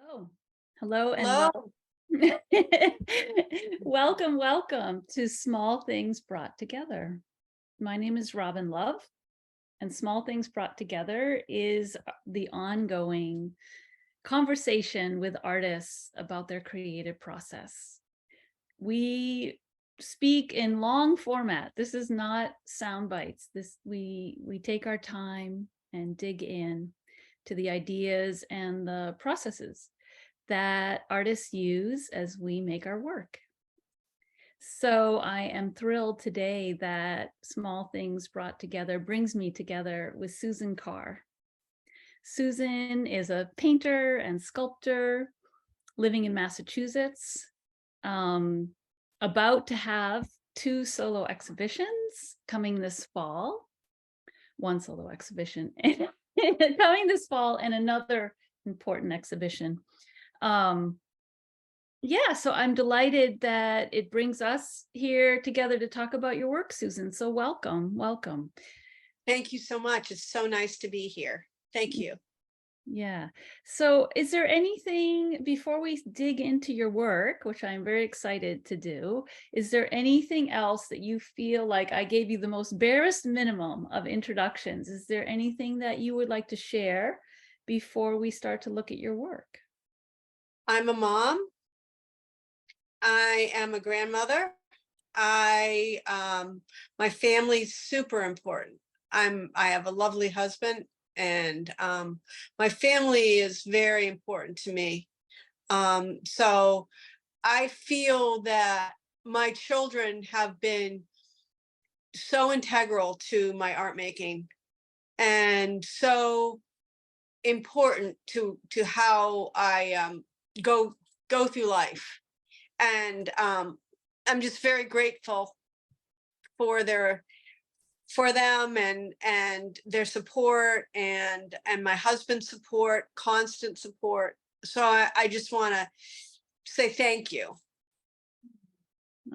Oh, hello and Hello. welcome, welcome to Small Things Brought Together. My name is Robin Love, and Small Things Brought Together is the ongoing conversation with artists about their creative process. We speak in long format. This is not sound bites. We take our time and dig in to the ideas and the processes that artists use as we make our work. So I am thrilled today that Small Things Brought Together brings me together with Susan Carr. Susan is a painter and sculptor living in Massachusetts, um, about to have two solo exhibitions coming this fall, one solo exhibition coming this fall, and another important exhibition. Um, yeah, so I'm delighted that it brings us here together to talk about your work, Susan. So welcome, welcome. Thank you so much. It's so nice to be here. Thank you. Yeah. So is there anything before we dig into your work, which I'm very excited to do, is there anything else that you feel like I gave you the most barest minimum of introductions? Is there anything that you would like to share before we start to look at your work? I'm a mom. I am a grandmother. My family's super important. I have a lovely husband, and my family is very important to me. So I feel that my children have been so integral to my art making and so important to how I go go through life. And I'm just very grateful for them and their support and my husband's support, constant support. So I just want to say thank you.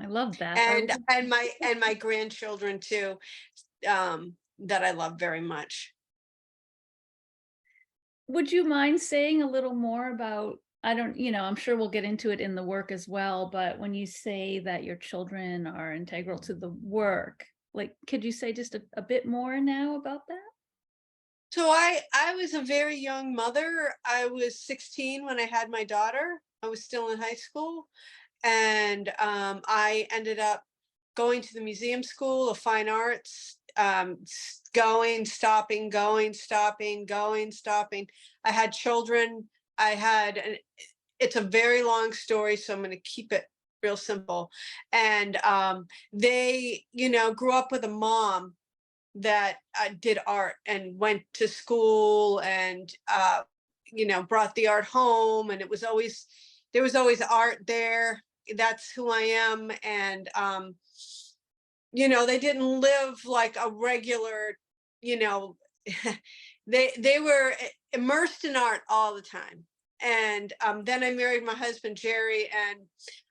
I love that. And my grandchildren too, that I love very much. Would you mind saying a little more about, I don't, I'm sure we'll get into it in the work as well, but when you say that your children are integral to the work, like, could you say just a bit more now about that? So I was a very young mother. I was 16 when I had my daughter. I was still in high school, and I ended up going to the museum school of fine arts, going, stopping, going, stopping, going, stopping. I had children. It's a very long story, so I'm going to keep it real simple. And they, grew up with a mom that did art and went to school and brought the art home, and there was always art there. That's who I am. And they didn't live like a regular, you know they were immersed in art all the time. And then I married my husband Jerry, and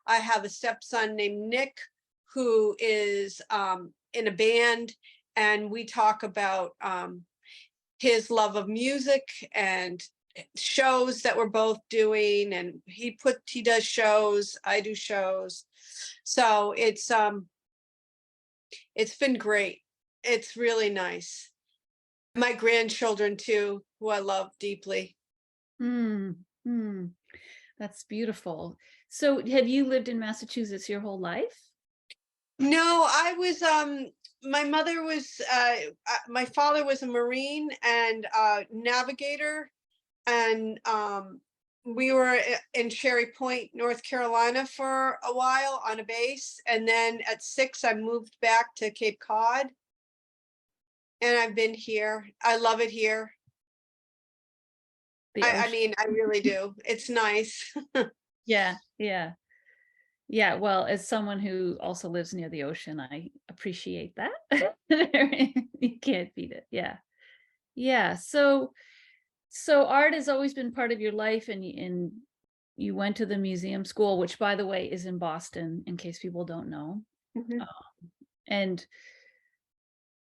I have a stepson named Nick, who is in a band, and we talk about his love of music and shows that we're both doing. And he does shows, I do shows. So it's been great. It's really nice. My grandchildren too, who I love deeply. Hmm. Hmm. That's beautiful. So have you lived in Massachusetts your whole life? No, I was my mother was my father was a Marine and navigator, and we were in Cherry Point, North Carolina for a while on a base, and then at 6 I moved back to Cape Cod, and I've been here. I love it here. The I ocean. mean, I really do. It's nice. Yeah, yeah. Yeah, well, as someone who also lives near the ocean, I appreciate that. You can't beat it. Yeah. Yeah. So art has always been part of your life, and you went to the museum school, which by the way is in Boston, in case people don't know. Mhm. Um, and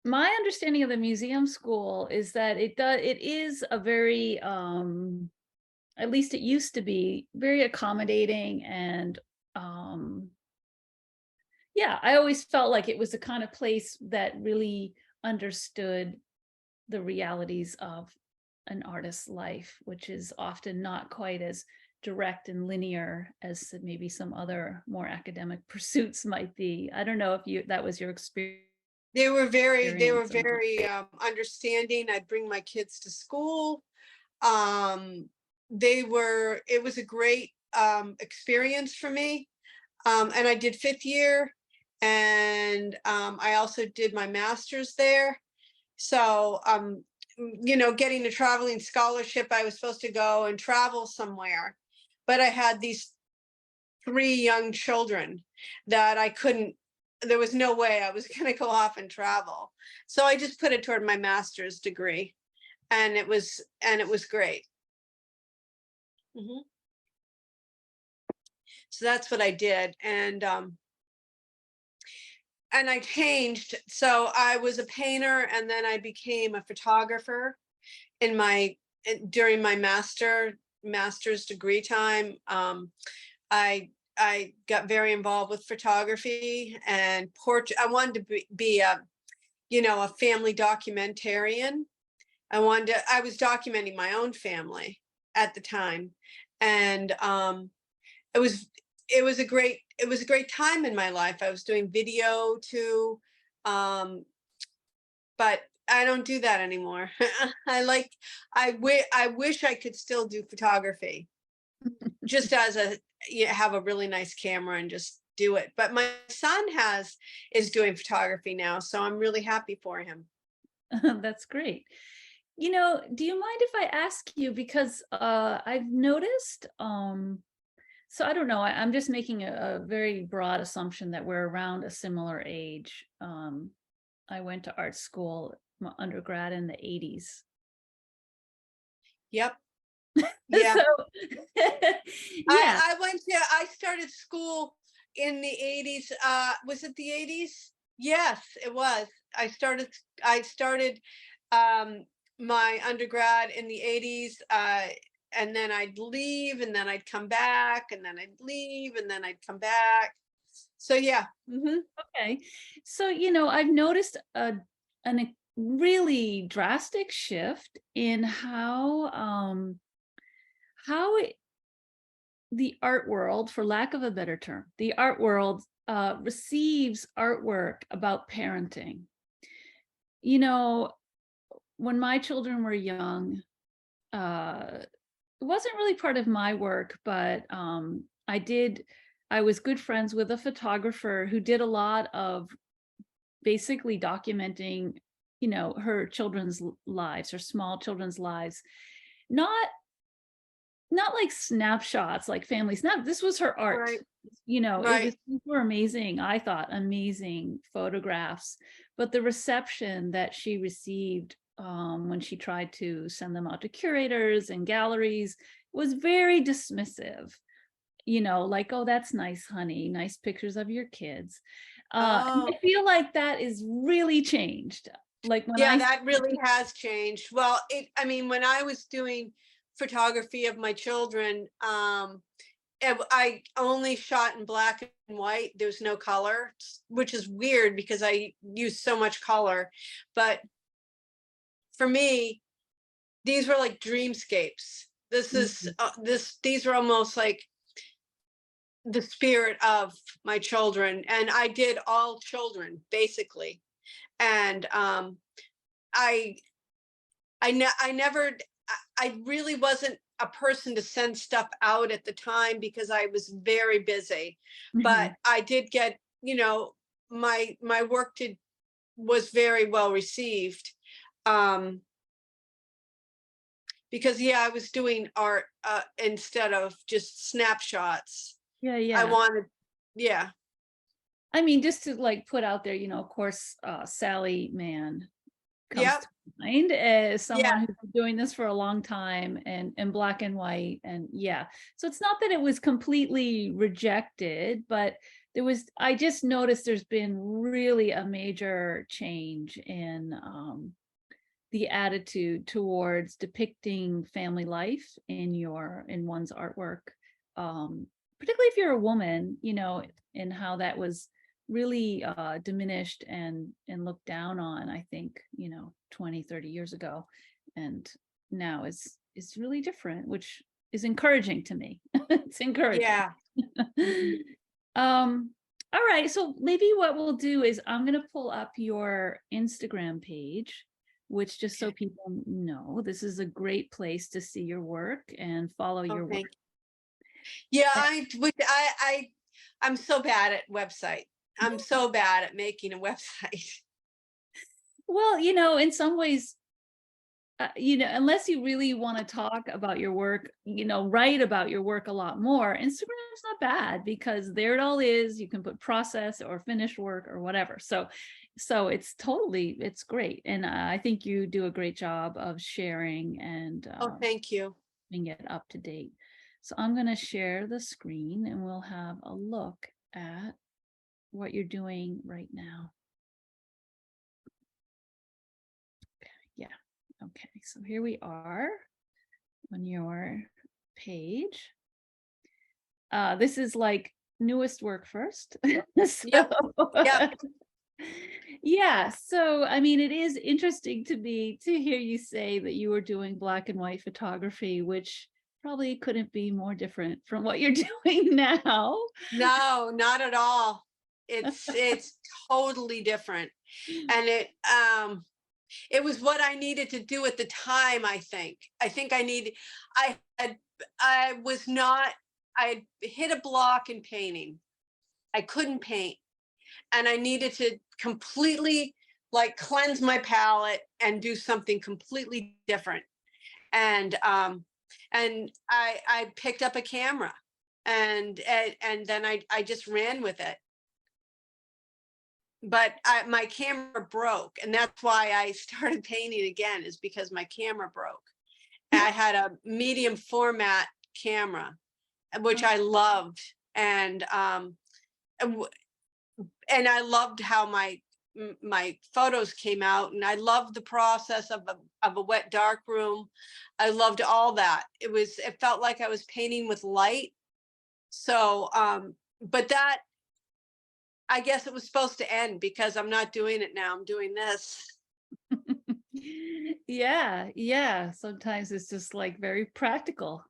my understanding of the museum school is that it is a very at least it used to be, very accommodating. And yeah, I always felt like it was the kind of place that really understood the realities of an artist's life, which is often not quite as direct and linear as maybe some other more academic pursuits might be. I don't know if that was your experience They were or not. very understanding. I'd bring my kids to school. It was a great experience for me. And I did fifth year, and I also did my master's there. So, getting a traveling scholarship, I was supposed to go and travel somewhere, but I had these 3 young children that I couldn't, there was no way I was going to go off and travel. So I just put it toward my master's degree, and it was great. Mhm. So that's what I did. And I changed. So I was a painter, and then I became a photographer during my master's degree time. I got very involved with photography and portrait. I wanted to be a family documentarian. I was documenting my own family at the time. And it was it was a great time in my life. I was doing video too. But I don't do that anymore. I wish I could still do photography, just have a really nice camera and just do it. But my son is doing photography now, so I'm really happy for him. That's great. Do you mind if I ask you, because I've noticed, so I don't know, I'm just making a very broad assumption that we're around a similar age. I went to art school, my undergrad in the 80s. Yep. Yeah. So yeah. I started school in the 80s. Was it the 80s? Yes, it was. I started my undergrad in the 80s, and then I'd leave, and then I'd come back, and then I'd leave, and then I'd come back. So yeah. Okay. So, I've noticed a really drastic shift in the art world, for lack of a better term, the art world receives artwork about parenting. When my children were young, it wasn't really part of my work, but I was good friends with a photographer who did a lot of basically documenting, her children's lives, her small children's lives. Not like snapshots, like family snap. This was her art. Right. It was Right. super amazing. I thought amazing photographs, but the reception that she received when she tried to send them out to curators and galleries was very dismissive. Like, oh, that's nice, honey, nice pictures of your kids. And Oh, I feel like that is really changed. Like when yeah, I that really has changed. Well, I mean, when I was doing photography of my children, I only shot in black and white. There's no color, which is weird because I use so much color. But for me, these were like dreamscapes. These were almost like the spirit of my children, and I did all children basically. And I I never, I really wasn't a person to send stuff out at the time because I was very busy. But Mhm. I did get, my work was very well received. Um, because yeah, I was doing art instead of just snapshots. Yeah, I yeah. wanted, yeah, I mean, just to like put out there, of course, Sally Mann comes yeah, to mind as yeah. someone who's been doing this for a long time, and black and white. And yeah, so it's not that it was completely rejected, but I just noticed there's been really a major change in the attitude towards depicting family life in one's artwork, particularly if you're a woman, and how that was really diminished and looked down on, I think, 20, 30 years ago, and now is really different, which is encouraging to me. It's encouraging. Yeah. All right, so maybe what we'll do is I'm going to pull up your Instagram page, which, just so people know, this is a great place to see your work and follow your work. Okay. Yeah, I'm so bad at website. I'm so bad at making a website. Well, in some ways, unless you really want to talk about your work, write about your work a lot more, Instagram's not bad, because there it all is. You can put process or finished work or whatever. So it's great. And I think you do a great job of sharing and Oh, thank you. keeping it up to date. So I'm going to share the screen and we'll have a look at what you're doing right now. Yeah. Okay, so here we are on your page. This is like newest work first. Yep. Yep. Yeah, so I mean, it is interesting to me to hear you say that you were doing black and white photography, which probably couldn't be more different from what you're doing now. No, not at all. It's totally different. And it was what I needed to do at the time, I think. I had hit a block in painting. I couldn't paint. And I needed to completely like cleanse my palette and do something completely different. And I picked up a camera and then I just ran with it. But my camera broke, and that's why I started painting again, is because my camera broke. And I had a medium format camera, which I loved, and I loved how my photos came out, and I loved the process of a wet dark room. I loved all that. It felt like I was painting with light. So but that, I guess it was supposed to end, because I'm not doing it now. I'm doing this. Yeah. Sometimes it's just like very practical.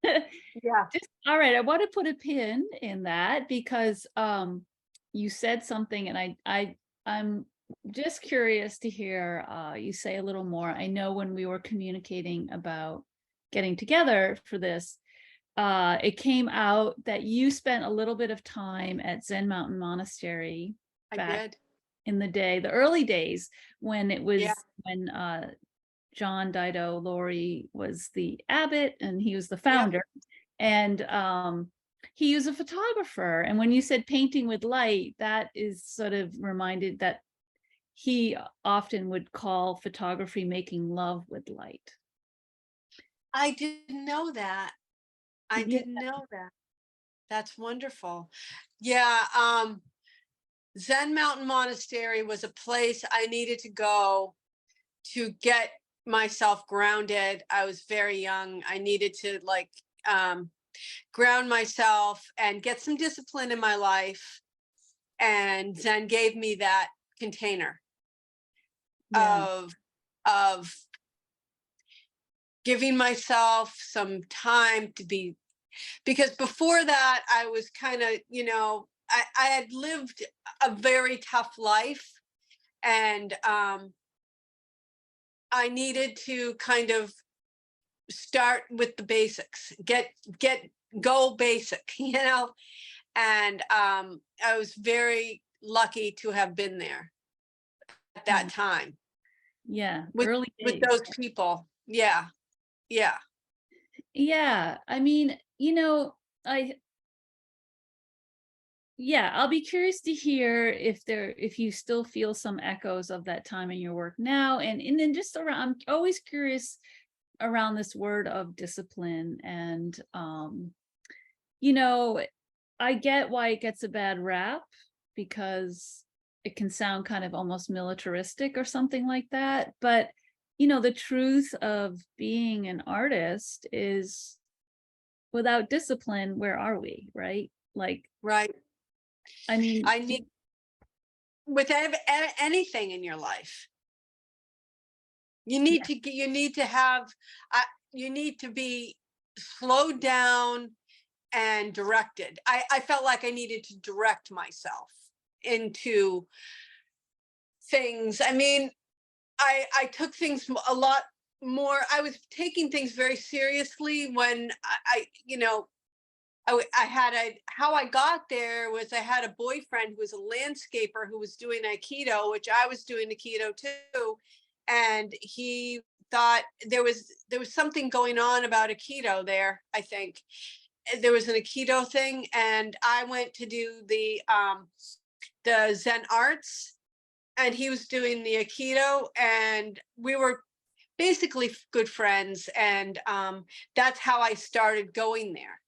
Yeah. All right, I want to put a pin in that, because you said something, and I'm just curious to hear you say a little more. I know when we were communicating about getting together for this, it came out that you spent a little bit of time at Zen Mountain Monastery I back did. in the early days, when it was Yeah. when John Dido Laurie was the abbot and he was the Yep. founder. And he was a photographer. And when you said painting with light, that is sort of reminded that he often would call photography making love with light. I didn't know that. I Yeah. didn't know that. That's wonderful. Yeah. Zen Mountain Monastery was a place I needed to go to get myself grounded. I was very young. I needed to ground myself and get some discipline in my life. And Zen gave me that container Yeah. of giving myself some time to be, because before that I was kind of, I had lived a very tough life, and I needed to kind of start with the basics, go basic, and I was very lucky to have been there at that time. Yeah. With Early days. those people. Yeah. Yeah. I mean, I'll be curious to hear if you still feel some echoes of that time in your work now. And then just around, I'm always curious around this word of discipline. And I get why it gets a bad rap, because it can sound kind of almost militaristic or something like that. But the truth of being an artist is without discipline, where are we, right? Like, Right. I mean, I need with anything in your life. yeah, You need to have you need to be slowed down and directed. I felt like I needed to direct myself into things. I mean, I took things a lot more. I was taking things very seriously when I had how I got there was I had a boyfriend who was a landscaper who was doing Aikido, which I was doing Aikido too, and he thought there was something going on about Aikido there. I think there was an Aikido thing, and I went to do the Zen arts, and he was doing the Aikido, and we were basically good friends, and that's how I started going there.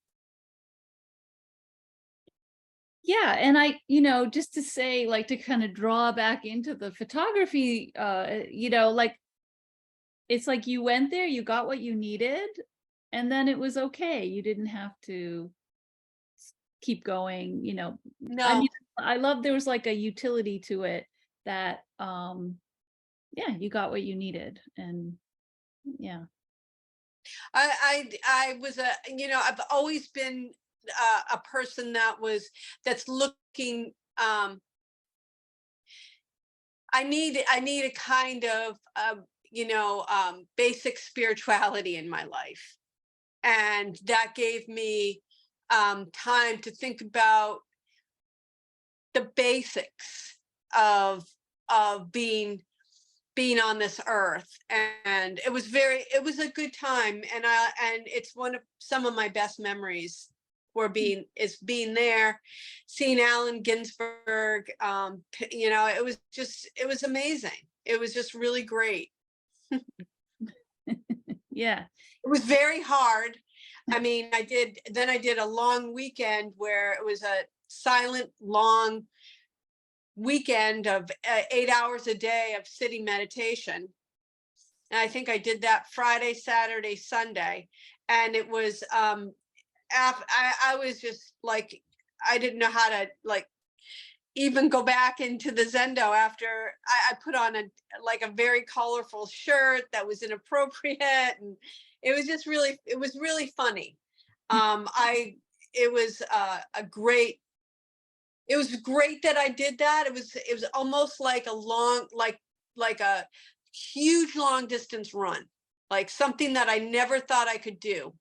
yeah. And just to say, like, to kind of draw back into the photography, like, it's like you went there, you got what you needed, and then it was okay. You didn't have to keep going. I mean, No, I love there was like a utility to it that yeah, you got what you needed. And yeah. I was I've always been a person that's looking. I need a kind of basic spirituality in my life, and that gave me time to think about the basics of being on this earth. And it was a good time, and it's one of some of my best memories being there, seeing Allen Ginsberg. It was amazing. It was just really great. Yeah. It was very hard. I mean, I did a long weekend where it was a silent long weekend of 8 hours a day of sitting meditation. And I think I did that Friday, Saturday, Sunday. And it was I was just like, I didn't know how to like even go back into the Zendo after I put on a very colorful shirt that was inappropriate, and it was really funny. I it was a great it was great that I did that. It was almost like a long like a huge long distance run, like something that I never thought I could do,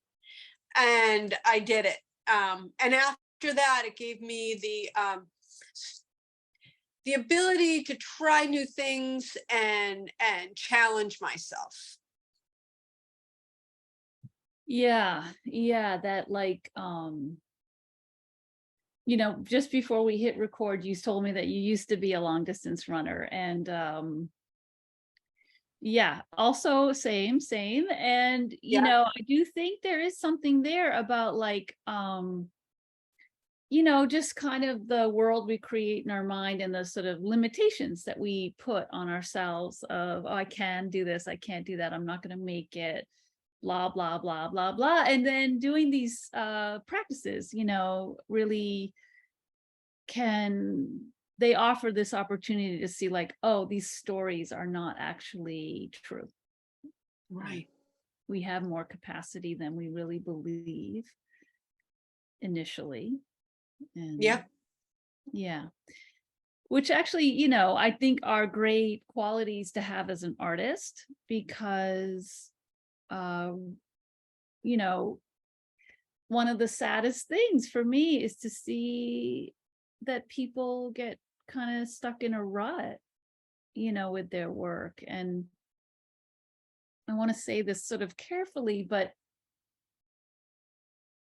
and I did it. And after that, it gave me the ability to try new things and challenge myself. Yeah. Yeah. That like just before we hit record, you told me that you used to be a long distance runner. And yeah, also same. And Yeah, I do think there is something there about like just kind of the world we create in our mind and the sort of limitations that we put on ourselves of, oh, I can do this, I can't do that, I'm not going to make it, blah, blah, blah, blah, blah. And then doing these practices, really they offer this opportunity to see like, oh, these stories are not actually true. right. We have more capacity than we really believe initially. And Yeah, yeah, which actually, I think are great qualities to have as an artist, because um, you know, one of the saddest things for me is to see that people get kind of stuck in a rut, with their work. And I want to say this sort of carefully, but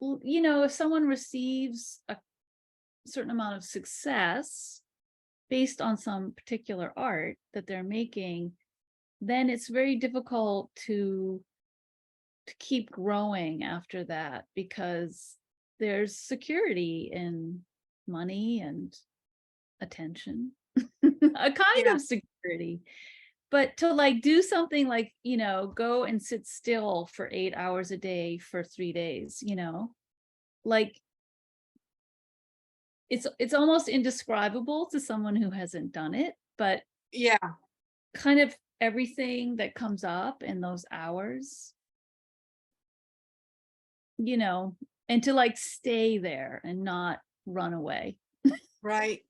if someone receives a certain amount of success based on some particular art that they're making, then it's very difficult to keep growing after that, because there's security in money and attention, a kind yeah, of security. But to like do something like, go and sit still for 8 hours a day for 3 days, like it's almost indescribable to someone who hasn't done it, but Yeah, kind of everything that comes up in those hours, you know, and to like stay there and not run away. right.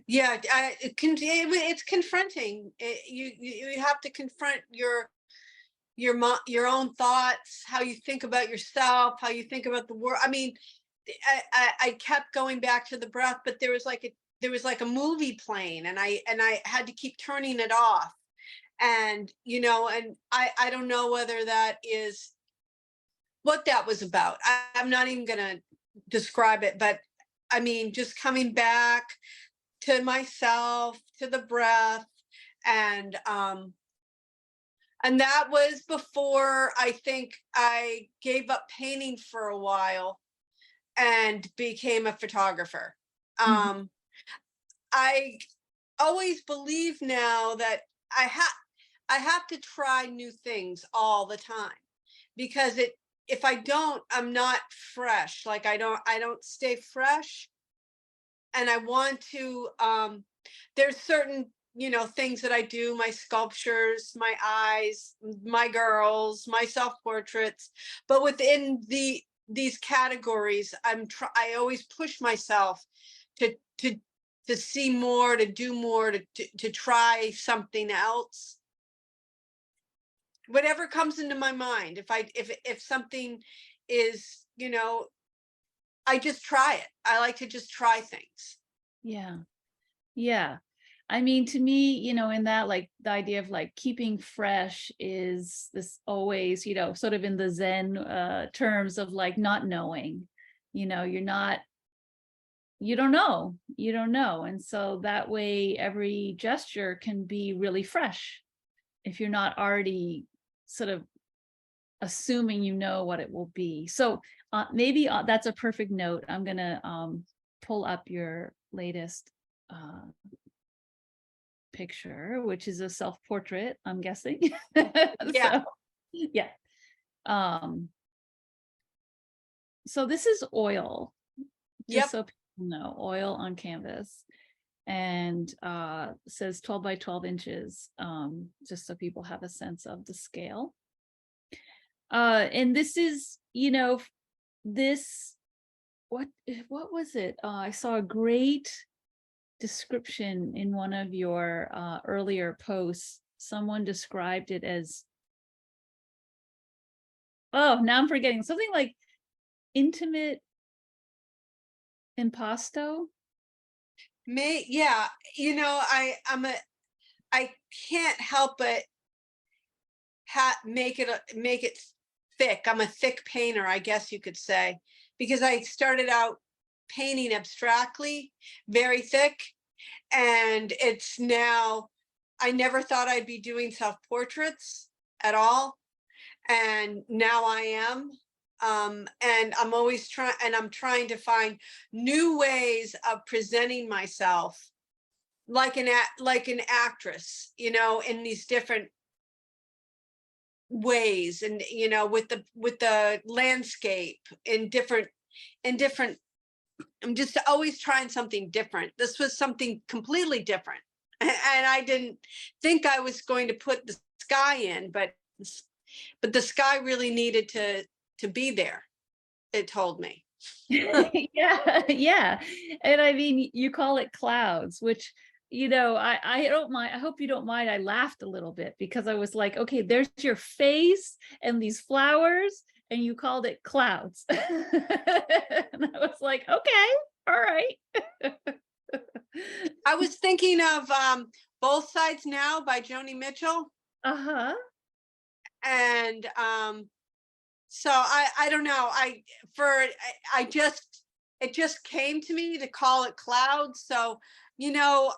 Yeah, it's confronting. You have to confront your own thoughts, how you think about yourself, how you think about the world. I mean, I kept going back to the breath, but there was like a movie playing, and I had to keep turning it off. And and I don't know whether that is what that was about. I'm not even gonna describe it, but I mean, just coming back to myself, to the breath, and that was before I think I gave up painting for a while and became a photographer. Mhm. Um, I always believe now that I have I have to try new things all the time, because it if I don't, I'm not fresh. Like I don't stay fresh, and I want to there's certain things that I do, my sculptures, my eyes, my girls, my self portraits, but within these categories, I always push myself to to to see more, to do more, to try something else, whatever comes into my mind. If something is, I just try it. I like to just try things. Yeah. Yeah. I mean, to me, in that, like the idea of like keeping fresh is this always, sort of in the Zen terms of like not knowing, you're not, you don't know. And so that way every gesture can be really fresh if you're not already sort of assuming what it will be. So maybe that's a perfect note. I'm going to pull up your latest uh, picture, which is a self-portrait, I'm guessing. Yeah. So, yeah. Um, so this is oil, just Yep. so people know, oil on canvas, and says 12 by 12 inches, just so people have a sense of the scale. And this is, this, what was it? I saw a great description in one of your earlier posts. Someone described it as, oh, now I'm forgetting, something like intimate impasto. Yeah, I can't help but make it thick. I'm a thick painter, I guess you could say, because I started out painting abstractly, very thick, and it's now, I never thought I'd be doing self portraits at all, and now I am. And I'm trying to find new ways of presenting myself like like an actress, in these different ways, and with the landscape in different I'm just always trying something different. This was something completely different. And I didn't think I was going to put the sky in, but the sky really needed to be there, it told me. Yeah, yeah. And I mean, you call it clouds, which, I don't mind. I hope you don't mind. I laughed a little bit because I was like, okay, there's your face and these flowers, and you called it clouds. And I was like, okay, all right. I was thinking of Both Sides Now by Joni Mitchell. Uh-huh. And so I don't know, I just it just came to me to call it clouds. So you know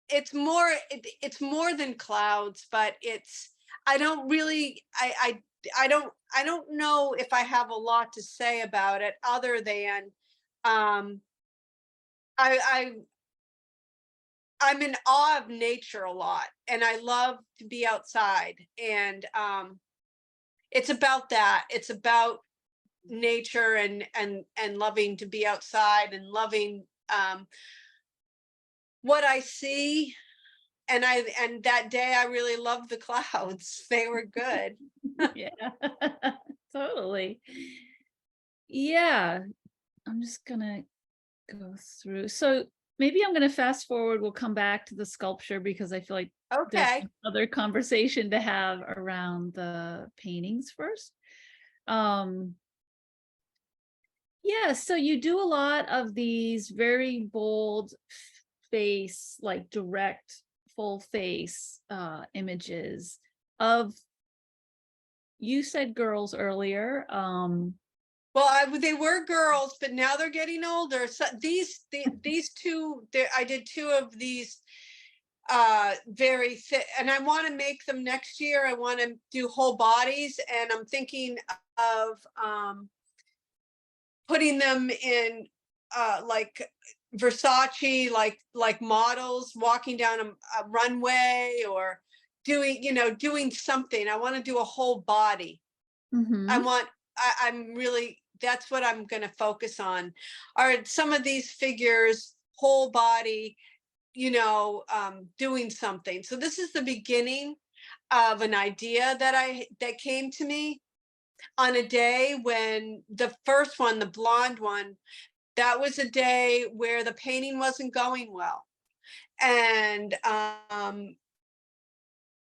it's more than clouds, but it's I don't really I don't know if I have a lot to say about it, other than um I I'm in awe of nature a lot, and I love to be outside. And it's about that. It's about nature and loving to be outside and loving what I see. And that day I really loved the clouds. They were good. Yeah, totally. Yeah, I'm just gonna go through. So maybe I'm gonna fast forward. We'll come back to the sculpture because I feel like there's Okay. another conversation to have around the paintings first. Um, yeah, so you do a lot of these very bold face, like direct full face images of, you said girls earlier. Well, they were girls, but now they're getting older. So these two, I did two of these very thick, and I want to make them next year. I want to do whole bodies, and I'm thinking of putting them in like Versace, like models walking down a runway, or doing, doing something. I want to do a whole body. I mhm. want, I'm really, that's what I'm going to focus on, are some of these figures, whole body, doing something. So this is the beginning of an idea that came to me on a day when the first one, the blonde one, that was a day where the painting wasn't going well. And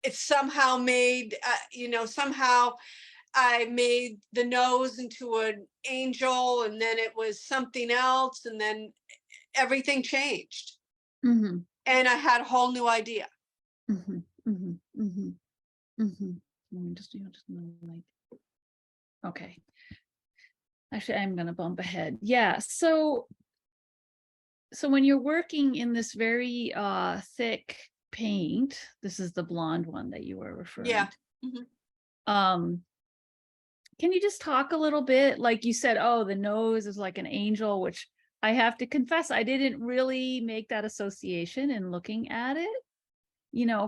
it somehow made, somehow I made the nose into an angel, and then it was something else, and then everything changed. Mhm, And I had a whole new idea. mhm, mhm, mhm, mhm. Let me just, like, okay. Actually, I'm gonna bump ahead. Yeah. So when you're working in this very thick paint, this is the blonde one that you were referring Yeah. to. Mhm. Um, can you just talk a little bit? Like you said, oh, the nose is like an angel, which I have to confess, I didn't really make that association in looking at it.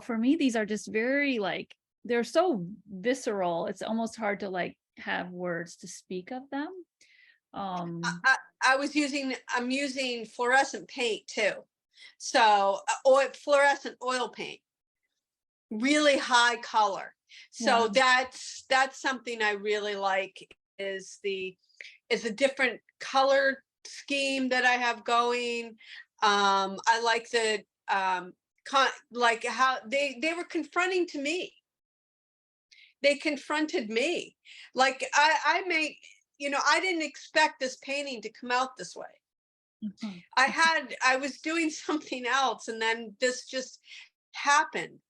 For me, these are just very like, they're so visceral. It's almost hard to like have words to speak of them. I, Um, I, I'm using fluorescent paint too. So, fluorescent oil paint, really high color. So wow. that's something I really like, is a different color scheme that I have going. I like the like how they were confronting to me. They confronted me. Like I made, I didn't expect this painting to come out this way. Mhm. I was doing something else, and then this just happened.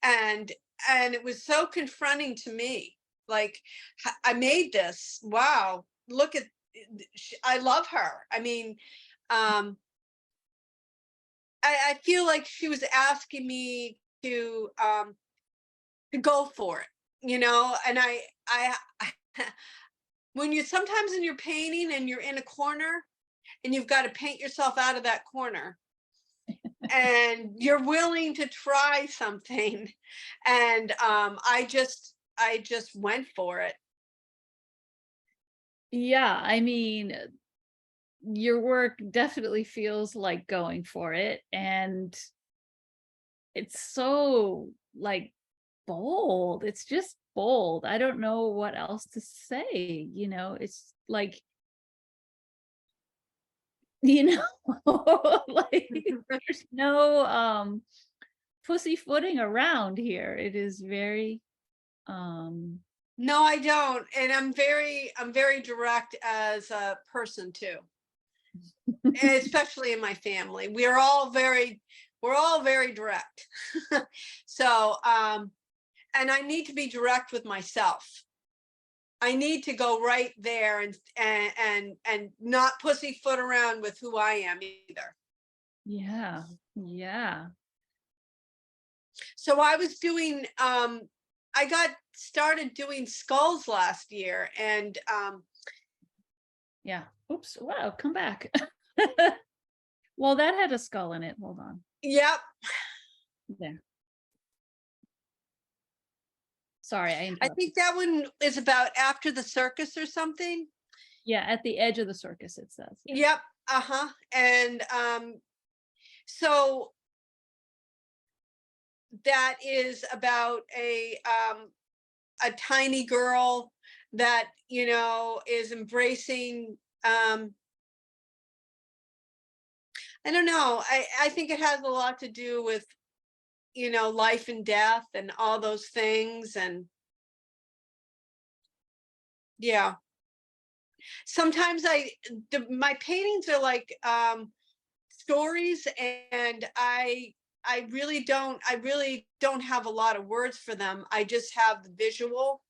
And it was so confronting to me. Like, I made this. Wow, look at, I love her. I mean, um I feel like she was asking me to go for it, and I when you sometimes in your painting and you're in a corner and you've got to paint yourself out of that corner, and you're willing to try something, and I just went for it. Yeah, I mean, your work definitely feels like going for it, and it's so like bold. It's just bold. I don't know what else to say. It's like, you like there's no pussyfooting around here. It is very um No, I don't, and I'm very direct as a person too, especially in my family. We're all very direct. So, and I need to be direct with myself. I need to go right there, and not pussyfoot around with who I am either. yeah, yeah, So I got started doing skulls last year, and yeah. Oops, wow, come back. Well, that had a skull in it. Hold on. Yep. There. Sorry, I I interrupted. think that one is about after the circus or something. Yeah, at the edge of the circus, it says. Yeah. Yep. Uh-huh. And so that is about a tiny girl that, is embracing, I don't know. I think it has a lot to do with, life and death and all those things. And yeah, sometimes my paintings are like stories, and I really don't have a lot of words for them. I just have the visual.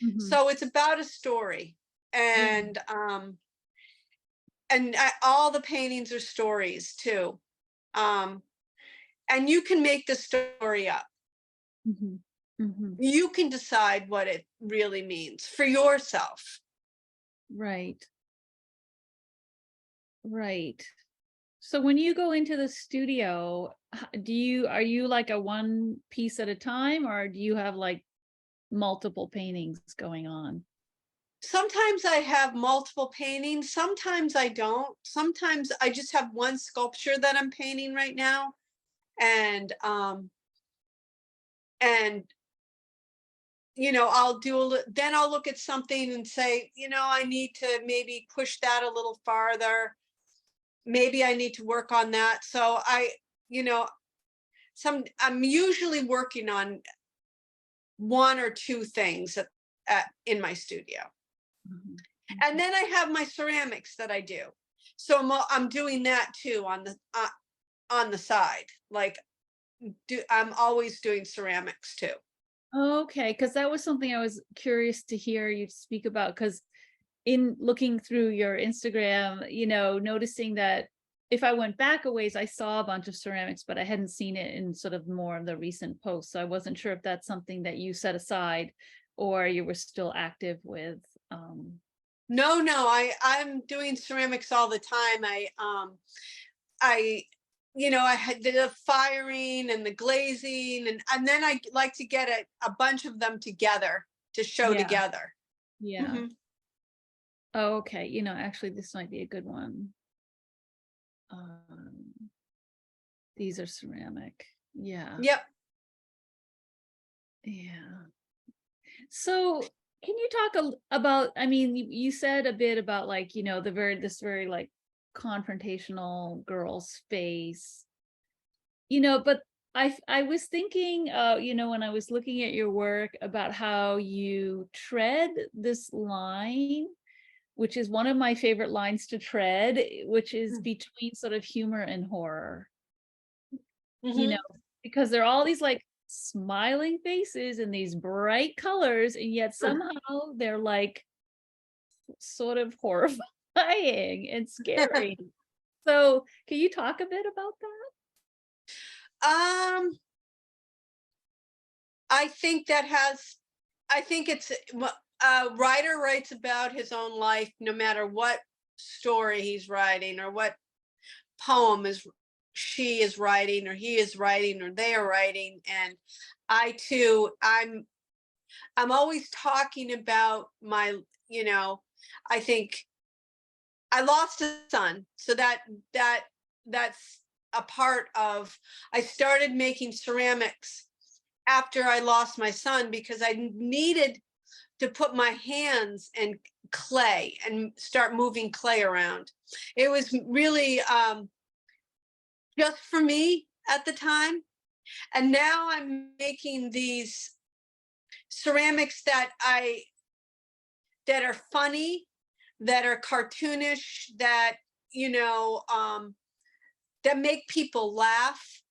Mhm. So it's about a story. Yeah. And all the paintings are stories too. Um, and you can make the story up. Mhm. Mhm. You can decide what it really means for yourself. Right. Right. So when you go into the studio, are you like a one piece at a time, or do you have like multiple paintings going on? Sometimes I have multiple paintings, sometimes I don't. Sometimes I just have one sculpture that I'm painting right now. And then I'll look at something and say, I need to maybe push that a little farther. Maybe I need to work on that. So you know, I'm usually working on one or two things in my studio. Mhm. And Mhm. then I have my ceramics that I do. So I'm doing that too on the side. Like, I'm always doing ceramics too. Okay, because that was something I was curious to hear you speak about. Because in looking through your Instagram, noticing that if I went back a ways, I saw a bunch of ceramics, but I hadn't seen it in sort of more of the recent posts. So I wasn't sure if that's something that you set aside or you were still active with. No, I'm doing ceramics all the time. I I had the firing and the glazing, and then I like to get a bunch of them together to show Yeah, together. yeah. Hmm. Oh, okay. Actually, this might be a good one. Um, these are ceramic. Yeah, Yep. yeah. So, can you talk about? I mean, you said a bit about like this very like confrontational girl's face. But I was thinking, when I was looking at your work about how you tread this line, which is one of my favorite lines to tread, which is between sort of humor and horror. you know, Mm-hmm. because there are all these like smiling faces and these bright colors, and yet somehow they're like sort of horrifying and scary. So, can you talk a bit about that? um I think that has, I think it's, a writer writes about his own life no matter what story he's writing, or what poem is she is writing, or he is writing, or they are writing. And I too, I'm always talking about my, I think I lost a son, so that that's a part of, I started making ceramics after I lost my son because I needed to put my hands in clay and start moving clay around. It was really just for me at the time. And now I'm making these ceramics that are funny, that are cartoonish, you know, um, that make people laugh.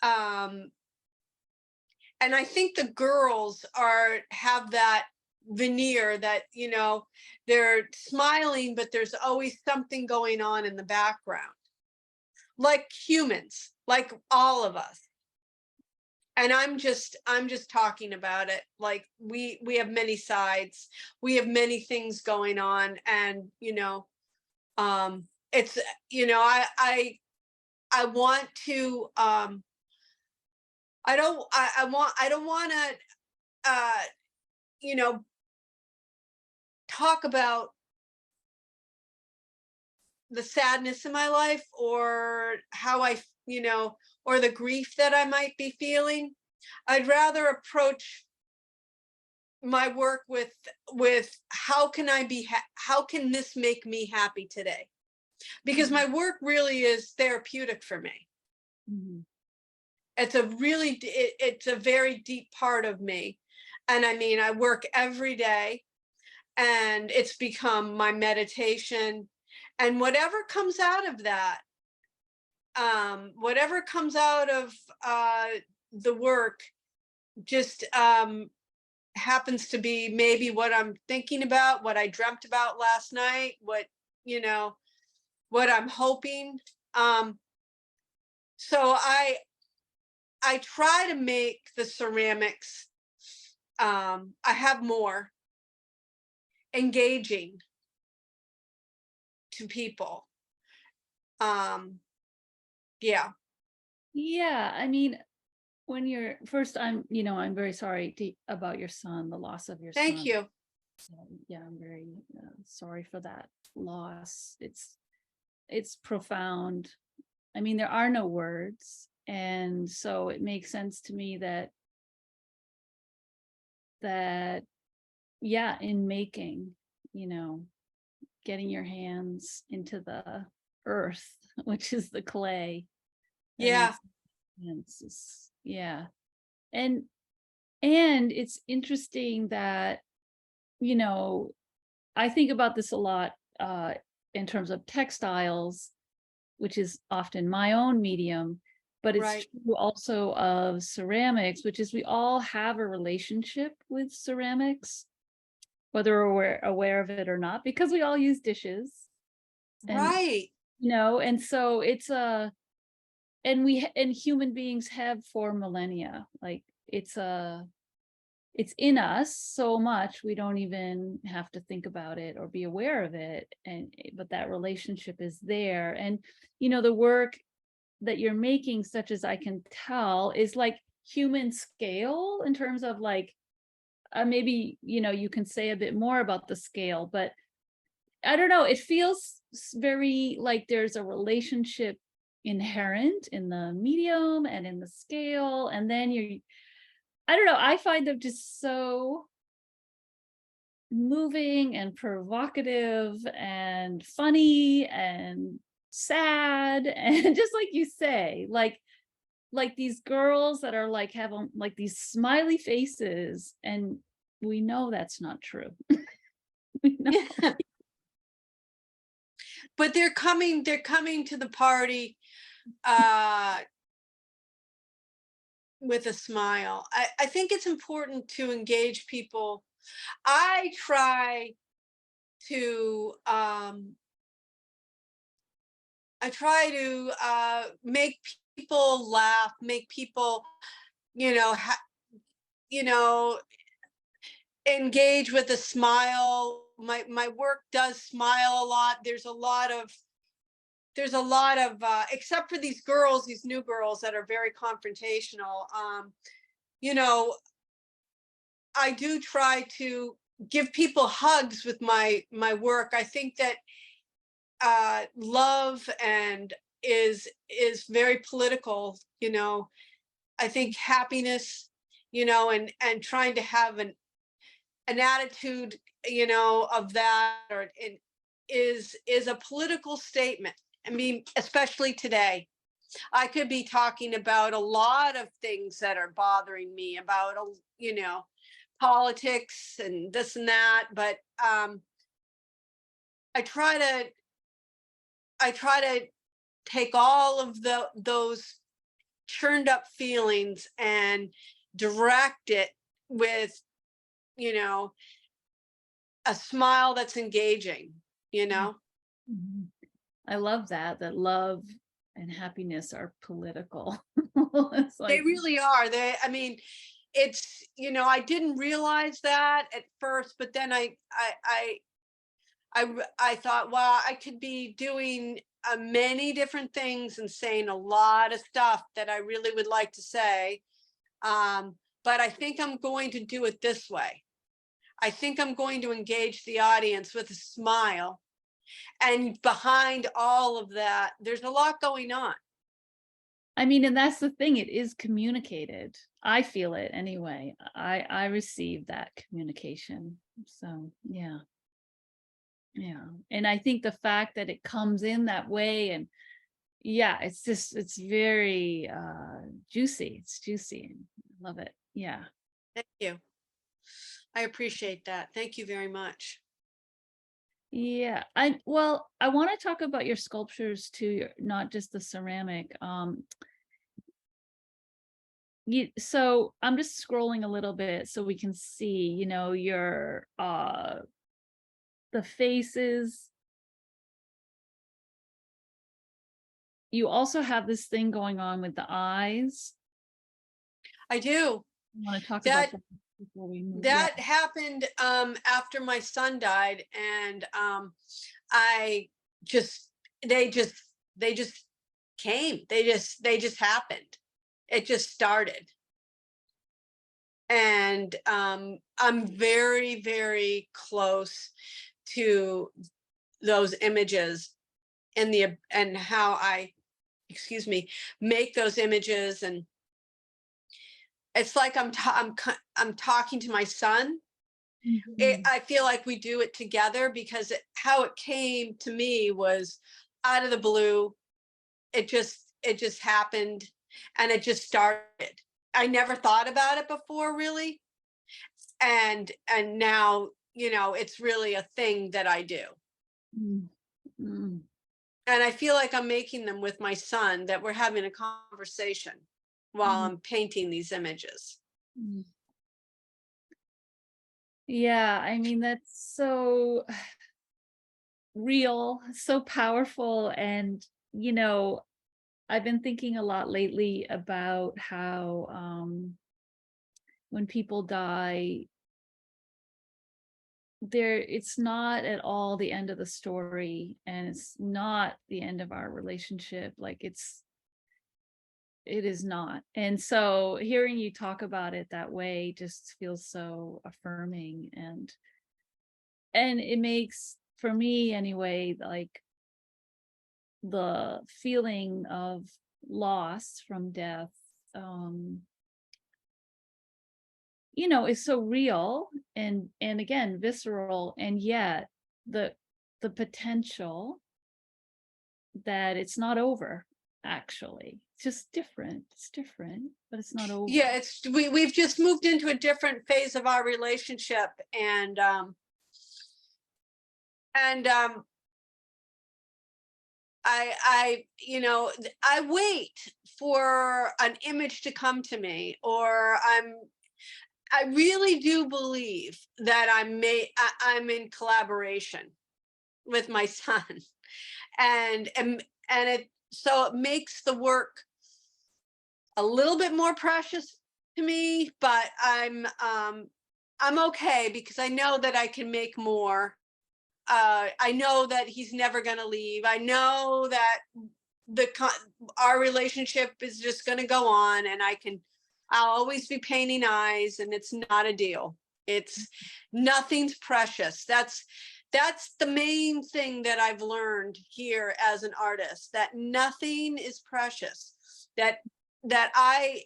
Um, and I think the girls have that veneer that, they're smiling, but there's always something going on in the background, like humans, like all of us. And I'm just talking about it like we have many sides, we have many things going on. And it's, I I want to, I don't want to, uh, you know, talk about the sadness in my life, or how or the grief that I might be feeling. I'd rather approach my work with how can this make me happy today? Because Mhm. my work really is therapeutic for me. Mhm. It's a very deep part of me. And I mean, I work every day, and it's become my meditation. And whatever comes out of that, whatever comes out of uh, the work, just happens to be maybe what I'm thinking about, what I dreamt about last night, you know, what I'm hoping. Um, so I try to make the ceramics, I have more engaging to people. Um, yeah. Yeah, I mean, when you're first, I'm very sorry about your son, the loss of your Thank son. you. Yeah, I'm very sorry for that loss. It's profound. I mean, there are no words, and so it makes sense to me that yeah, in making, you know, getting your hands into the earth, which is the clay that Yeah. makes sense. Yeah. And it's interesting that, you know, I think about this a lot in terms of textiles, which is often my own medium, but it's Right. true also of ceramics, which is we all have a relationship with ceramics, whether we're aware of it or not, because we all use dishes. And, Right. and so it's and human beings have for millennia. Like it's in us so much we don't even have to think about it or be aware of it, and but that relationship is there. And the work that you're making, such as I can tell, is like human scale in terms of like maybe you can say a bit more about the scale, but I don't know, it feels very like there's a relationship inherent in the medium and in the scale, and then I don't know, I find them just so moving and provocative and funny and sad and just like you say, like these girls that are like have like these smiley faces, and we know that's not true. We know. But they're coming to the party uh with a smile. I think it's important to engage people. I try to make people laugh, make people, you know, you know, engage with a smile. My work does smile a lot. There's a lot of except for these girls, these new girls that are very confrontational. You know, I do try to give people hugs with my work. I think that love and is very political. I think happiness, and trying to have an attitude, of that, is a political statement. I mean, especially today. I could be talking about a lot of things that are bothering me about, politics and this and that, but I try to I try to take all of those churned up feelings and direct it with, you know, a smile that's engaging, you know? Mhm. I love that love and happiness are political. It's They like, really are. I mean, I didn't realize that at first, but then I thought, well, I could be doing many different things and saying a lot of stuff that I really would like to say. But I think I'm going to do it this way. I think I'm going to engage the audience with a smile. And behind all of that, there's a lot going on. I mean, and that's the thing, it is communicated. I feel it anyway. I receive that communication. So yeah. Yeah. And I think the fact that it comes in that way, and yeah, it's very juicy. It's juicy. Love it. Yeah. Thank you. I appreciate that. Thank you very much. Yeah. I want to talk about your sculptures too, not just the ceramic. So I'm just scrolling a little bit so we can see, your the faces. You also have this thing going on with the eyes. I do. I want to talk That about that before we move. that happened after my son died, and I just they just came. They just happened. It just started. And I'm very, very close to those images and how I, excuse me, make those images. And it's like I'm talking to my son. I feel like we do it together, because how it came to me was out of the blue. It just happened, and it just started. I never thought about it before, really. And now, it's really a thing that I do. Mm-hmm. And I feel like I'm making them with my son, that we're having a conversation while I'm painting these images. Yeah, I mean, that's so real, so powerful. And, I've been thinking a lot lately about how when people die, it's not at all the end of the story, and it's not the end of our relationship. Like it is not. And so hearing you talk about it that way just feels so affirming, and it makes, for me anyway, like the feeling of loss from death is so real, and again visceral, and yet the potential that it's not over. Actually, it's just different. It's different, but it's not over. Yeah, we've just moved into a different phase of our relationship. And I wait for an image to come to me, or I really do believe that I'm in collaboration with my son, and so it makes the work a little bit more precious to me. But I'm okay, because I know that I can make more. I know that he's never going to leave. I know that our relationship is just going to go on, and I'll always be painting eyes, and it's not a deal. It's nothing's precious. That's the main thing that I've learned here as an artist, that nothing is precious. That I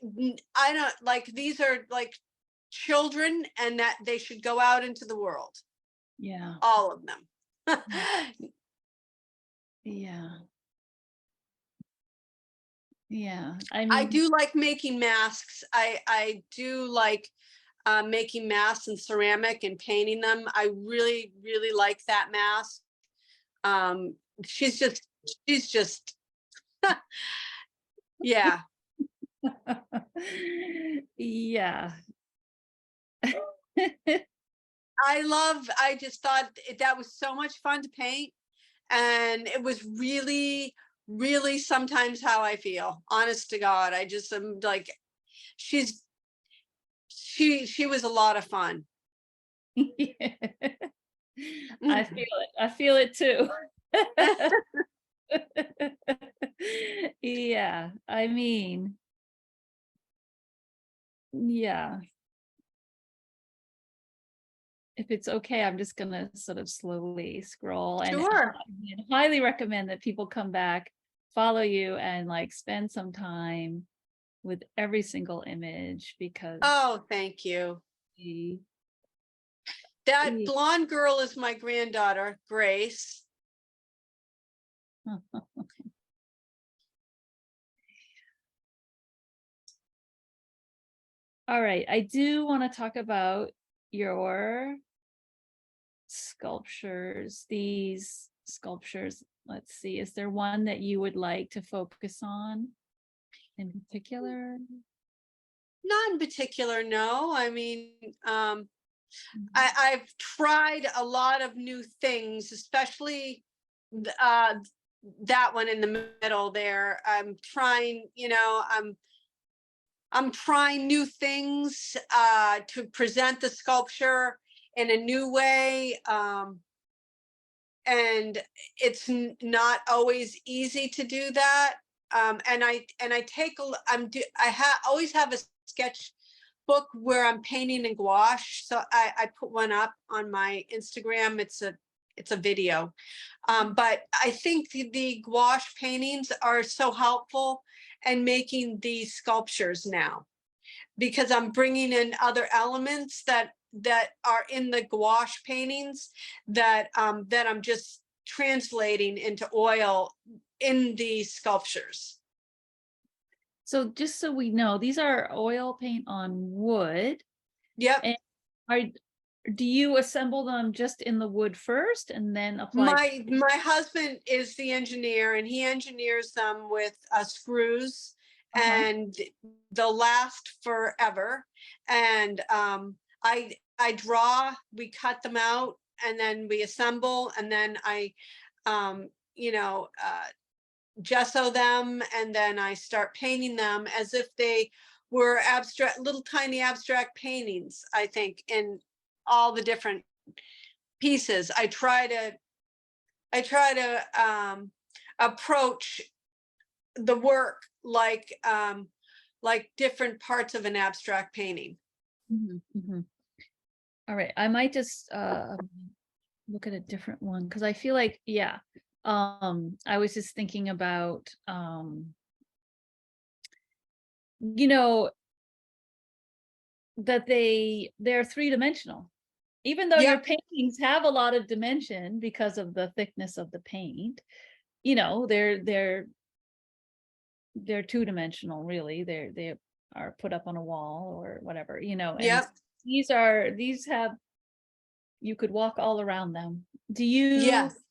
don't, like, these are like children, and that they should go out into the world. Yeah. All of them. Yeah. Yeah. I mean, I do like making masks. I do like making masks in ceramic and painting them. I really, really like that mask. She's just, yeah. Yeah. I just thought that was so much fun to paint. And it was really, really sometimes how I feel. Honest to God, I just am like, she was a lot of fun. I feel it. I feel it too. Yeah, I mean, yeah. If it's okay, I'm just gonna sort of slowly scroll and Sure. highly recommend that people come back, follow you, and like spend some time with every single image because Oh, thank you. the That the- blonde girl is my granddaughter, Grace. all right, I do want to talk about your sculptures. These sculptures, let's see, is there one that you would like to focus on in particular? Not in particular, no. I mean, Mhm. I've tried a lot of new things, especially that one in the middle there. I'm trying, I'm trying new things to present the sculpture in a new way. And it's not always easy to do that. And I take always have a sketch book where I'm painting in gouache. So I put one up on my Instagram. It's a video. But I think the gouache paintings are so helpful in making these sculptures now, because I'm bringing in other elements that are in the gouache paintings that I'm just translating into oil in these sculptures. So just so we know, these are oil paint on wood. Yep. And are do you assemble them just in the wood first and then apply? My husband is the engineer, and he engineers them with screws, Uh-huh. and they'll last forever. And I draw, we cut them out, and then we assemble, and then I um, you know gesso them, and then I start painting them as if they were abstract, little tiny abstract paintings. I think in all the different pieces, I try to approach the work like different parts of an abstract painting. Mhm, mhm. All right, I might just look at a different one because I feel like, yeah. I was just thinking about you know, that they're three-dimensional. Even though your Yep. paintings have a lot of dimension because of the thickness of the paint, they're two-dimensional really. They are put up on a wall or whatever, and Yep. these have you could walk all around them. Do you Yes.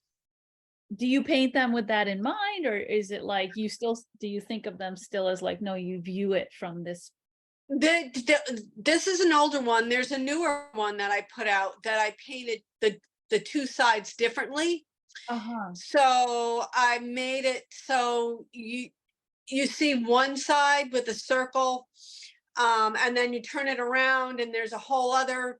do you paint them with that in mind, or is it like do you think of them still as like, no, you view it from this? This is an older one. There's a newer one that I put out that I painted the two sides differently. Uh-huh. So I made it so you see one side with a circle, and then you turn it around, and there's a whole other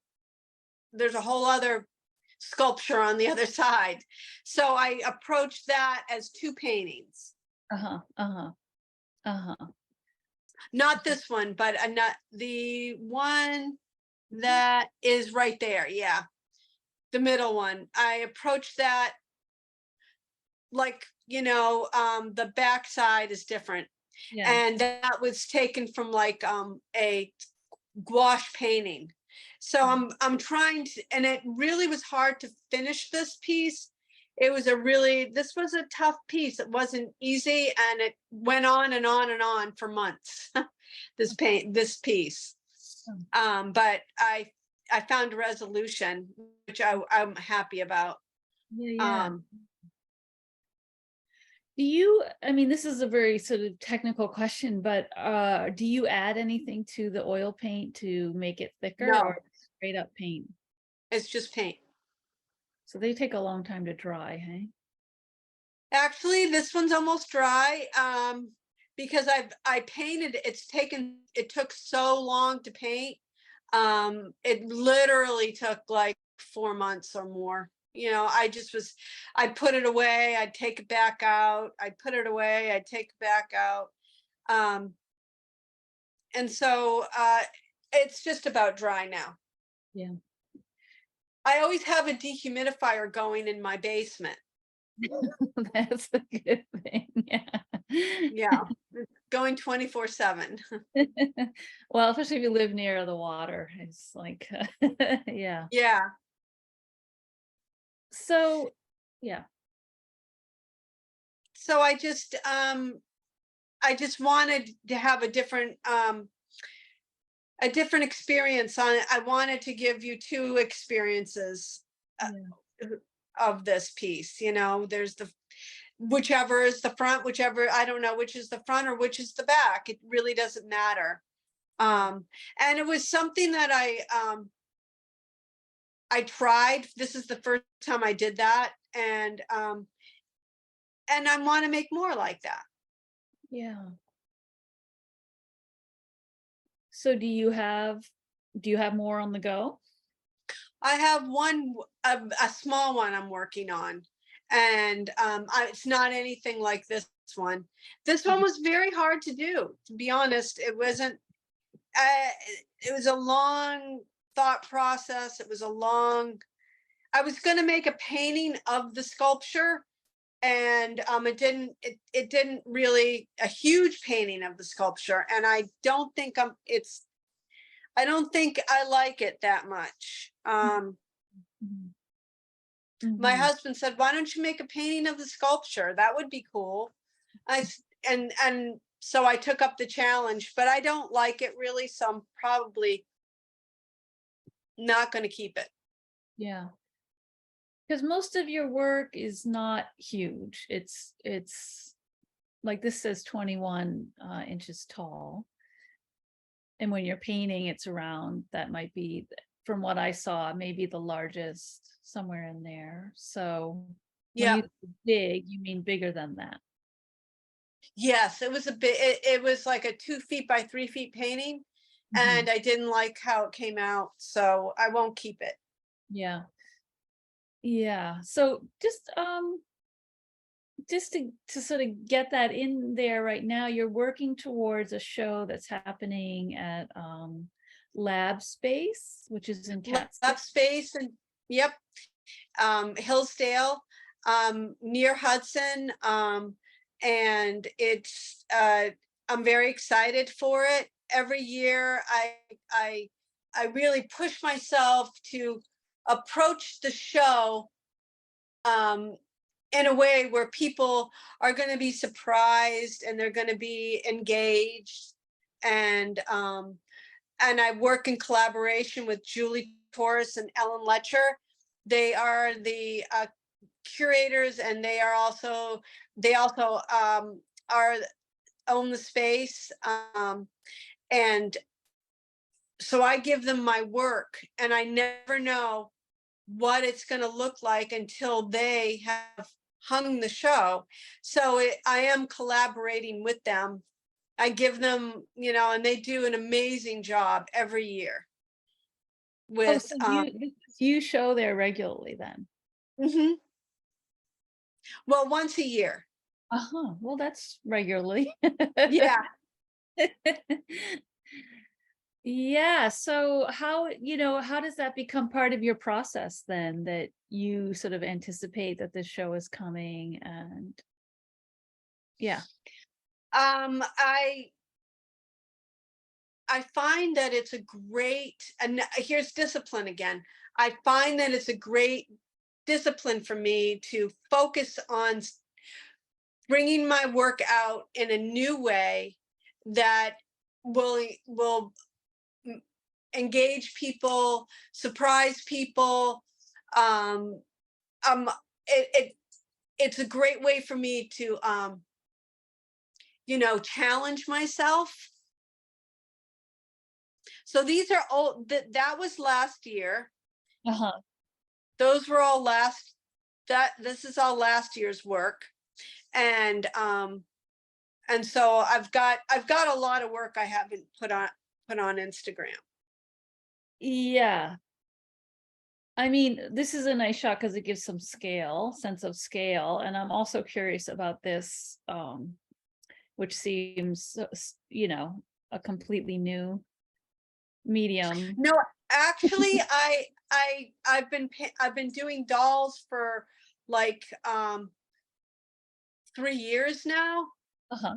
sculpture on the other side. So I approached that as two paintings. Uh-huh. Uh-huh. Uh-huh. Not this one, but not the one that is right there. Yeah, the middle one. I approached that like, the back side is different, Yeah. and that was taken from like a gouache painting. So I'm trying to, and it really was hard to finish this piece. This was a tough piece. It wasn't easy, and it went on and on and on for months. This piece. Oh, But I found a resolution, which I'm happy about. yeah, yeah. Um, I mean, this is a very sort of technical question, but do you add anything to the oil paint to make it thicker, or no, straight up paint? it's just paint. So they take a long time to dry, hey? Actually, this one's almost dry, because I painted. It took so long to paint. It literally took like 4 months or more. I put it away, I'd take it back out, I'd put it away, I'd take it back out. Um, and so it's just about dry now. Yeah. I always have a dehumidifier going in my basement. That's a good thing. Yeah. Yeah, it's going 24/7. Well, especially if you live near the water, it's like, yeah. Yeah. So, yeah. So I just wanted to have a different experience on it. I wanted to give you two experiences Yeah. of this piece. There's whichever is the front, whichever, I don't know which is the front or which is the back. It really doesn't matter. And it was something that I tried. This is the first time I did that. And I want to make more like that. Yeah. So do you have more on the go? I have a small one I'm working on, and it's not anything like this one. This one Mhm. was very hard to do, to be honest. It wasn't. Uh, it was a long thought process. It was a long. I was going to make a painting of the sculpture, and it didn't really a huge painting of the sculpture, and I don't think I like it that much. Mhm. My Mhm. husband said, "Why don't you make a painting of the sculpture? That would be cool." And so I took up the challenge, but I don't like it really, so I'm probably not going to keep it. Yeah. Because most of your work is not huge. It's like this says 21 inches tall. And when you're painting, it's around, that might be, from what I saw, maybe the largest somewhere in there. So when Yeah. you say big, you mean bigger than that. Yes, it was a bit. It was like a 2 feet by 3 feet painting, Mhm. and I didn't like how it came out, so I won't keep it. Yeah. Yeah. So just to sort of get that in there right now, you're working towards a show that's happening at Lab Space, which is in Catskill. Left space and yep, Hillsdale, near Hudson, and I'm very excited for it. Every year, I I really push myself to approach the show um, in a way where people are going to be surprised and they're going to be engaged, and I work in collaboration with Julie Torres and Ellen Letcher. They are the curators, and they also are own the space, and so I give them my work, and I never know what it's going to look like until they have hung the show. So I am collaborating with them. I give them, and they do an amazing job every year Oh, with so you show there regularly then? mhm. Well, once a year. Uh-huh. Well, that's regularly. Yeah. Yeah. So how does that become part of your process then, that you sort of anticipate that this show is coming and yeah. Um, I I find that it's a great, and here's discipline again. I find that it's a great discipline for me to focus on bringing my work out in a new way that will engage people, surprise people. Um, um, it it's a great way for me to challenge myself. So these are all that was last year. Uh-huh. Those were all that this is all last year's work. And so I've got a lot of work I haven't put on Instagram. Yeah. I mean, this is a nice shot because it gives some sense of scale. And I'm also curious about this, which seems, a completely new medium. No, actually, I've been doing dolls for like 3 years now. Uh-huh.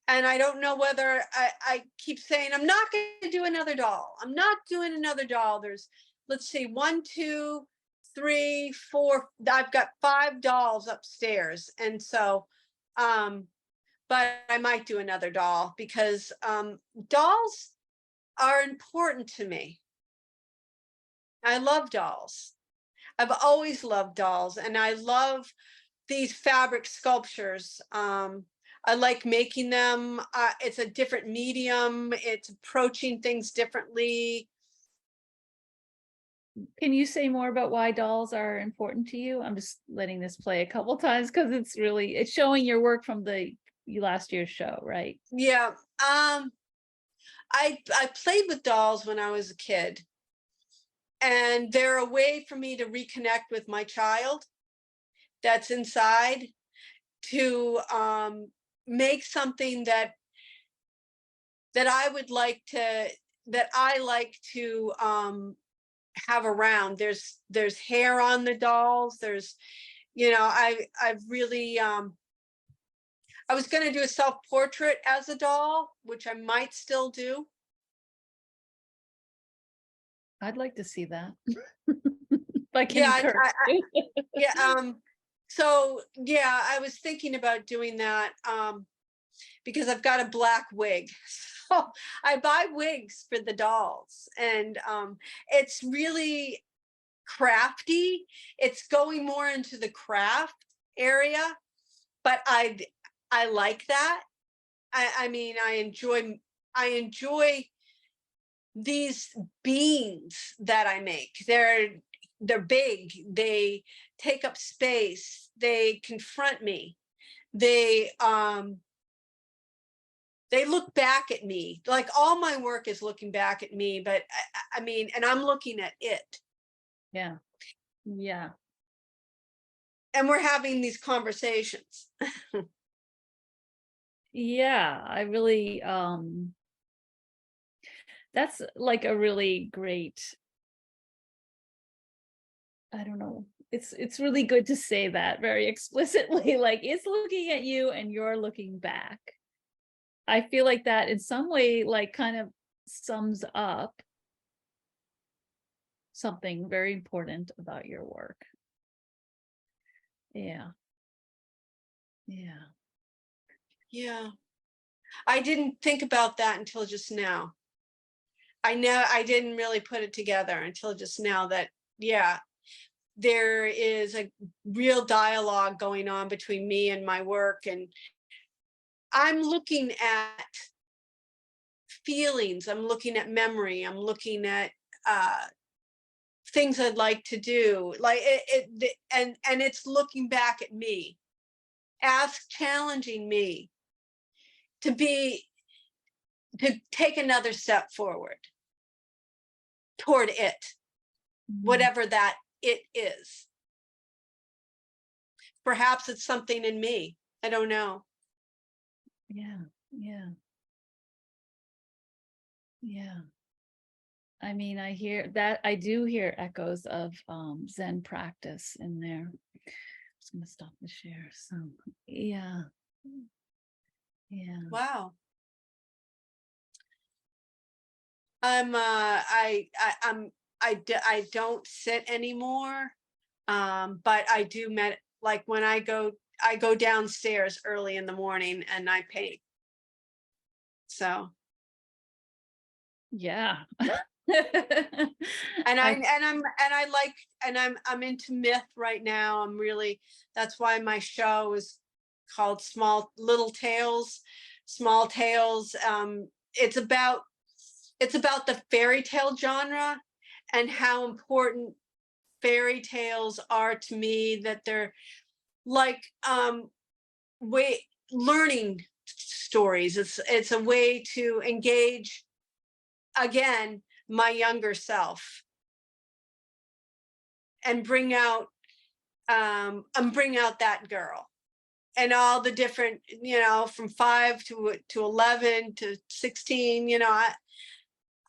And I don't know whether I keep saying, I'm not going to do another doll. I'm not doing another doll. There's, let's see, 1, 2, 3, 4. I've got 5 dolls upstairs. And so, but I might do another doll because dolls are important to me. I love dolls. I've always loved dolls, and I love these fabric sculptures. I like making them. It's a different medium. It's approaching things differently. Can you say more about why dolls are important to you? I'm just letting this play a couple times because it's showing your work from the last year's show, right? Yeah. I played with dolls when I was a kid, and they're a way for me to reconnect with my child that's inside, to make something that I would like to that I like to have around. There's hair on the dolls. There's, I've really I was going to do a self-portrait as a doll, which I might still do. I'd like to see that. If I can Yeah, encourage you. yeah. So yeah, I was thinking about doing that because I've got a black wig. So I buy wigs for the dolls, and it's really crafty. It's going more into the craft area, but I like that. I mean, I enjoy these beings that I make. They're big. They take up space. They confront me. They look back at me. Like, all my work is looking back at me, but I mean, and I'm looking at it. Yeah. Yeah. And we're having these conversations. Yeah. I really, that's like a really great, I don't know. It's really good to say that very explicitly. Like, it's looking at you and you're looking back. I feel like that in some way, like, kind of sums up something very important about your work. Yeah. Yeah. Yeah. I didn't think about that until just now. I know I didn't really put it together until just now that, yeah, there is a real dialogue going on between me and my work. And I'm looking at feelings, I'm looking at memory, I'm looking at things I'd like to do. Like and it's looking back at me, challenging me to take another step forward toward it, whatever that it is. Perhaps it's something in me. I don't know. Yeah. Yeah. Yeah. I mean, I do hear echoes of Zen practice in there. I'm just gonna stop the share. So yeah. Yeah. Wow. I don't sit anymore. But I do like when I go downstairs early in the morning and I paint. So, Yeah. and I'm into myth right now. That's why my show is called Little Tales, Small Tales. It's about the fairy tale genre and how important fairy tales are to me, that they're like learning stories. It's a way to engage again my younger self. bring out that girl and all the different, from 5 to 11 to 16,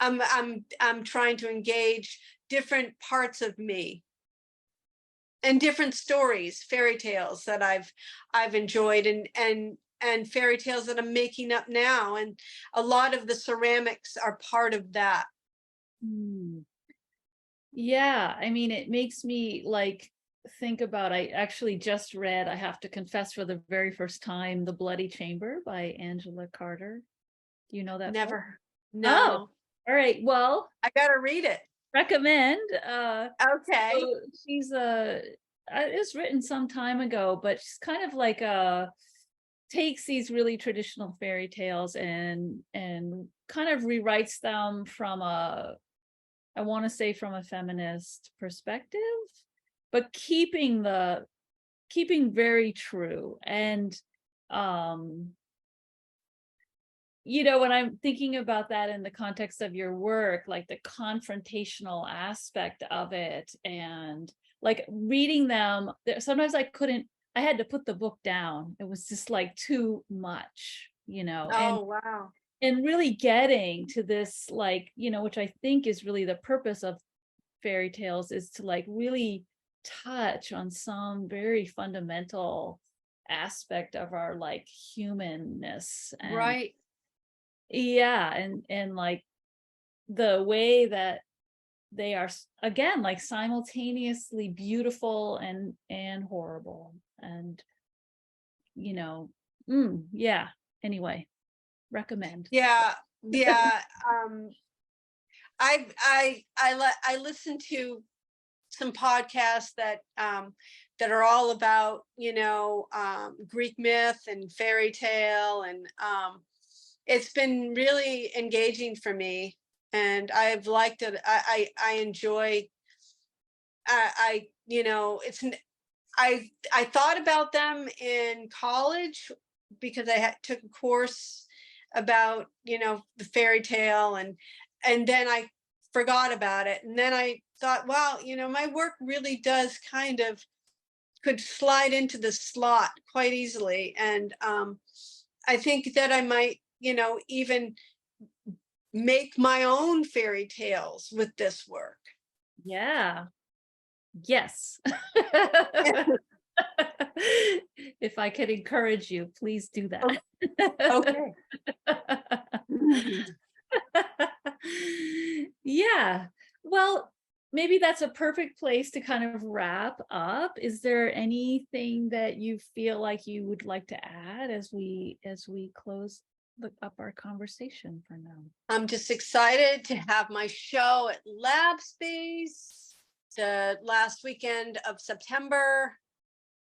I'm trying to engage different parts of me and different stories, fairy tales that I've enjoyed, and fairy tales that I'm making up now, and a lot of the ceramics are part of that. Yeah, I mean, it makes me like think about, I actually just read, I have to confess for the very first time, The Bloody Chamber by Angela Carter. Do you know that book? Never. Oh, No. all right. Well, I gotta read it. recommend. Okay. So she's it was written some time ago, but she's kind of like takes these really traditional fairy tales and kind of rewrites them from I want to say from a feminist perspective, but keeping very true. And when I'm thinking about that in the context of your work, like the confrontational aspect of it, and like reading them, sometimes I had to put the book down. It was just like too much, Oh, wow. and really getting to this, like, which I think is really the purpose of fairy tales, is to like really touch on some very fundamental aspect of our like humanness. And Right. yeah, and like the way that they are, again, like simultaneously beautiful and horrible. And yeah, anyway, recommend. Yeah. Yeah. I listen to some podcasts that are all about, Greek myth and fairy tale, and it's been really engaging for me, and I've liked it. I enjoy. I thought about them in college because I took a course about, the fairy tale, and then I forgot about it, and then I thought, wow, my work really does kind of could slide into the slot quite easily, and I think that I might, even make my own fairy tales with this work. Yeah. Yes. If I could encourage you, please do that. Okay. Yeah. Well, maybe that's a perfect place to kind of wrap up. Is there anything that you feel like you would like to add as we close up our conversation for now? I'm just excited to have my show at Lab Space the last weekend of September,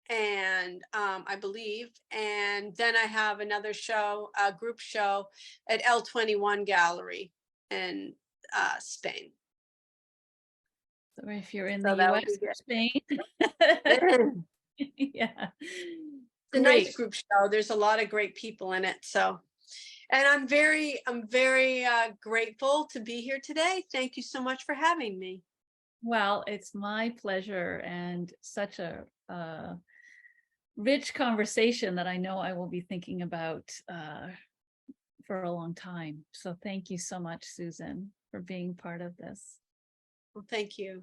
and I believe, and then I have another show, a group show at L21 Gallery in Spain. So if you're in So the that would US be or Spain. good. Yeah. It's a nice group show. There's a lot of great people in it. So, and I'm very grateful to be here today. Thank you so much for having me. Well, it's my pleasure, and such a rich conversation that I know I will be thinking about for a long time. So thank you so much, Susan, for being part of this. Well, thank you.